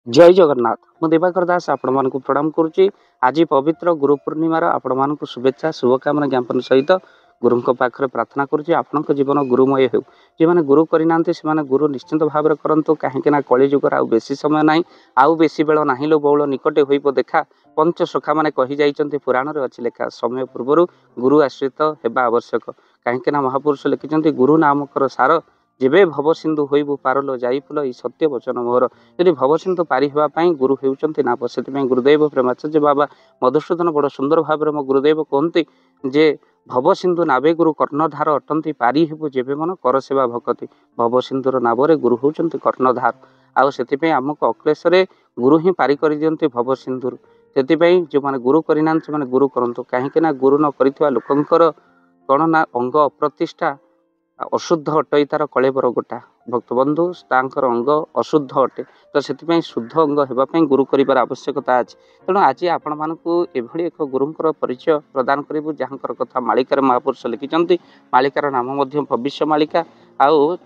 जय जगन्नाथ मु दिवाकर दास आपण मानक प्रणाम करुच्ची। आज पवित्र गुरु पूर्णिमार आपण मानक शुभेच्छा शुभकामना ज्ञापन सहित गुरु पाखे प्रार्थना करुच्ची आपण जीवन गुरुमय हो। जो मैंने गुरु करना से गुरु निश्चिंत भाव में करूँ कहीं कली जुगर आउ बेसी समय ना आउ बेसी बेल ना लो बौल निकटे हो देखा पंच सखा मैंने कही जाइए पुराण में अच्छी लेखा समय पूर्वर गुरु आश्रित होगा आवश्यक कहीं महापुरुष लिखिं गुरु नामक सार जेबे भव सिंधु होइबु पारलो जाइफुल ई सत्य वचन मोहर। यदि भव सिंधु पारि होगापी गुरु होउचंती नाप से गुरुदेव प्रेमाचार्य बाबा मधुसूदन बड़ सुंदर भाव में मो गुरुदेव कहते जे भव सिंधु नावे गुरु कर्णधार अटंती पारि हेबु जेबे मन कर सेवा भक्ति भव सिंधुर नावरे गुरु होउचंती कर्णधार। आउ से आमको अक्लेशरे गुरु ही पारि कर दियंती भव सिंधुर। से जो मैंने गुरु करना से गुरु करंतु कहीं गुरु न करिथिबा लोकंकर कौन ना अंग अप्रतिष्ठा अशुद्ध अटई तार कलेबर गोटा भक्तबंधु तांकर अंग अशुद्ध अटे तो से शुद्ध अंग होगापी गुरु कर आवश्यकता अच्छे। तेणु आज आपण मानक एभली एक गुरुंकर परिचय प्रदान करूँ जहाँकर कथा मालिकार महापुरुष लिखिं मालिकार नाम भविष्य मालिका आउ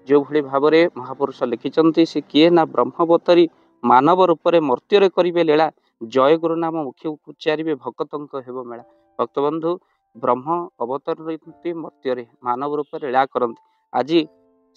जो भली भाव में महापुरुष लिखिं सी किए ना ब्रह्मवतरी मानव रूप में मर्त्य करेंगे लीला जय गुरु नाम मुख्य उच्चारे भक्तों हेब मेला। भक्तबंधु ब्रह्म अवतरती मर्त्य मानव रूप लीला करती आज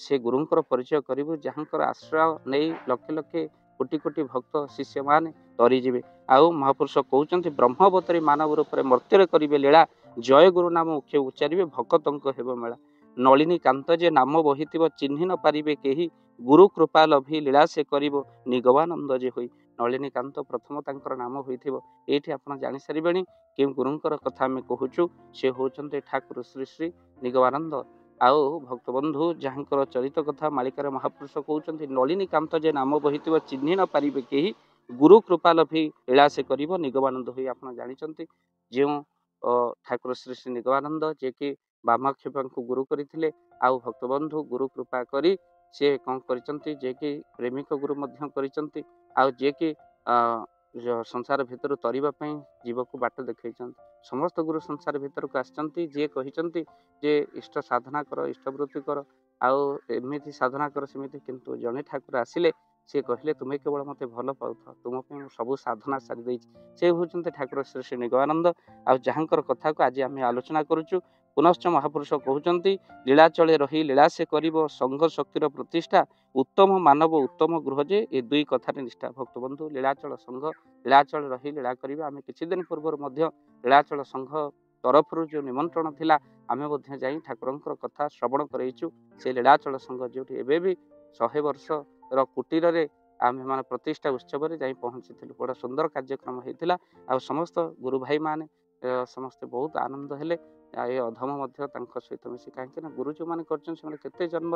से गुरुंकर परिचय करूँ जहाँकर आश्रय नहीं लक्ष लक्ष कोटि कोटि भक्त शिष्य मान तरीजे। आउ महापुरुष कहते ब्रह्मवतरी मानव रूप में मर्त्य करेंगे लीला जय गुरु नाम मुख्य उच्चारे भक्तों हेब मेला। नलिनी कांत जे नाम बही चिन्ह न पारे कहीं गुरु कृपा लभी लीला से कर निगवानंद जे हुई नलिनी कांत प्रथम तांकर नाम होइथिबो। एठी आपण जानि सारिबेनी कि गुरुंकर कथा आमे कहूचु से होचंते ठाकुर श्री श्री निगवानंद। आउ भक्तबंधु जहाँकर चरित कथा मालिकार महापुरुष कहते नलिनी कांत जे नाम बही चिन्ह न पारे कहीं गुरु कृपा लभी लीला से कर निगवानंद हुई आपण जानिचंती जो ठाकुर श्री श्री निगवानंद जे कि बामाक्षेप को गुरु करते आउ भक्तबंधु गुरु कृपा करी सी कौन करचंती जे कि प्रेमिक गुरु मध्य करचंती आउ जे कि संसार भितर तरीबा पई जीव को बाट देखैचंती। समस्त गुरु संसार भितर को आछंती जे कहिचंती जे इष्ट साधना कर इष्टवृत्ति कर आउ एमिति साधना कर सेमिति किंतु जने ठाकुर आसिले से कहले तुम्हें केवल मते भल पाउथ तुम पे सब साधना सारी देछि से होचंती ठाकुर श्री श्री निगवानंद। आ जहाँकर कथा को आज आम आलोचना करुचु पुनश्च महापुरुष कहते लीलाचले रही लीला से करिबो संघ शक्तिर प्रतिष्ठा उत्तम मानव उत्तम गृह जे ए दुई कथार निष्ठा। भक्तबंधु लीलाचल संघ लीलाचल रही लीला करिबा आमे किछि दिन पूर्व मध्य लीलाचल संघ तरफ जो निमंत्रण थिला आमे मध्य जाई ठाकुरंकर कथा श्रवण करैचु। से लीलाचल संघ जोठी एबे भी 100 वर्ष र कुटीर रे आमे माने प्रतिष्ठा उत्सव रे जाई पहुंचीथिलु। बड़ा सुंदर कार्यक्रम हेतिला आ समस्त गुरु भाई माने समस्त बहुत आनंद हेले। ये अधम सहित मिसी कहीं गुरु जो मैंने करते जन्म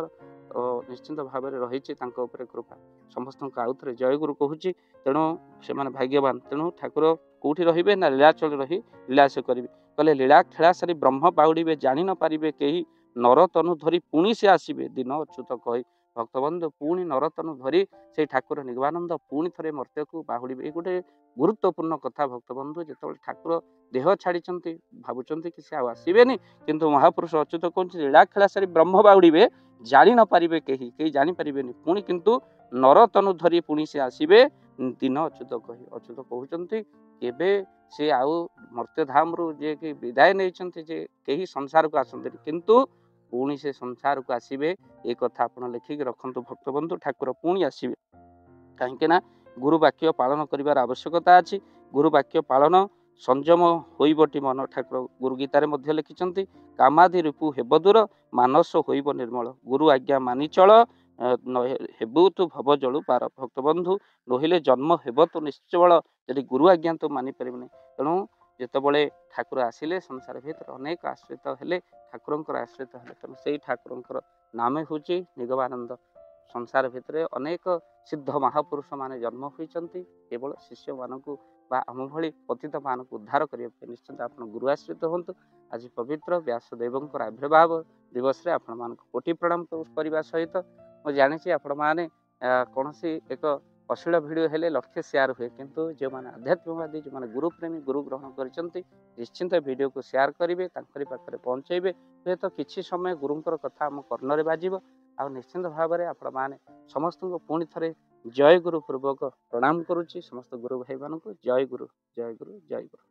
निश्चिंत भाव में रही कृपा समस्त आउ थे जय गुरु कहूँ। तेणु से भाग्यवान तेणु ठाकुर कौटी रे ना लीलाचल रही लीला से करेंगे कहले लीला खेला सारी ब्रह्म बाउड़े जानी न पारे कहीं नर तनु धरी पुणी से आसबे दिन अच्युत कही। भक्तबंधु पुणी नर तनु धरी से ठाकुर निगवानंद पुणी थे मर्त्य को बाहुड़े ये गोटे गुरुत्वपूर्ण कथा। भक्तबंधु जो ठाकुर देह छाड़ी भावुंट कि आसबेनि किंतु महापुरुष अच्युत कहते लीला खेला सारी ब्रह्म बाउड़े जानी न पारे कहीं जानीपारे पुणी किंतु नर तनु धरी पुणी से आसबे दिन अच्युत कही। अच्युत कहते केबे से आउ मर्त्यधाम रु जे कि विदाय नहीं जे कहीं संसार को आसते किंतु पुणी से संसार को आसबे ये कथा आप लिखिक रखु। भक्तबंधु ठाकुर पुणी आसबे कहीं गुरु वाक्य पालन कर आवश्यकता अच्छी। गुरु वाक्य पालन संयम होइबटी मन ठाकुर गुरु गीतार मध्य लिखिं कामादि रिपु हेब दूर मानस होइब निर्मल गुरु आज्ञा मानि चल हेबु तु भव जलु पार। भक्तबंधु नहिले जन्म हेब तो निश्चल यदि गुरु आज्ञा तो मानि पारिबनि। तेणु जितेबाला ठाकुर आसिले संसार भीतर अनेक आश्रित हेले ठाकुरंकर आश्रित हेले तेणु से ठाकुरंकर नाम हूँ निगवानंद। संसार भितर अनेक सिद्ध महापुरुष माने जन्म होइचंती केवल शिष्य मानकु बा आम भली पतित मानक उद्धार करने निश्चिंत आप गुरु आश्रित हूँ। आज पवित्र व्यासदेवंकर आविर्भाव दिवस रे आपण मानक कोटि प्रणाम करने सहित मुझे जानी आपण मैंने कौन एक अश्लील भिडियो हेले लक्ष्य शेयर हुए किंतु जो मैंने आध्यात्मिकवादी जो मैंने गुरु प्रेमी गुरु ग्रहण करछंती निश्चिंत वीडियो को शेयर करेंगे तांकरी पाखरे पहुँचेबे हे तो किछि समय गुरुंकर कथा आम कर्णरे बाजिबो आ निश्चिंत भाव में आपण मैंने समस्त पुणी थे ଜୟ ଗୁରୁ ପୂର୍ବକ ପ୍ରଣାମ କରୁଛି ସମସ୍ତ ଗୁରୁ ଭାଇମାନଙ୍କୁ। ଜୟ ଗୁରୁ, ଜୟ ଗୁରୁ, ଜୟ ଗୁରୁ।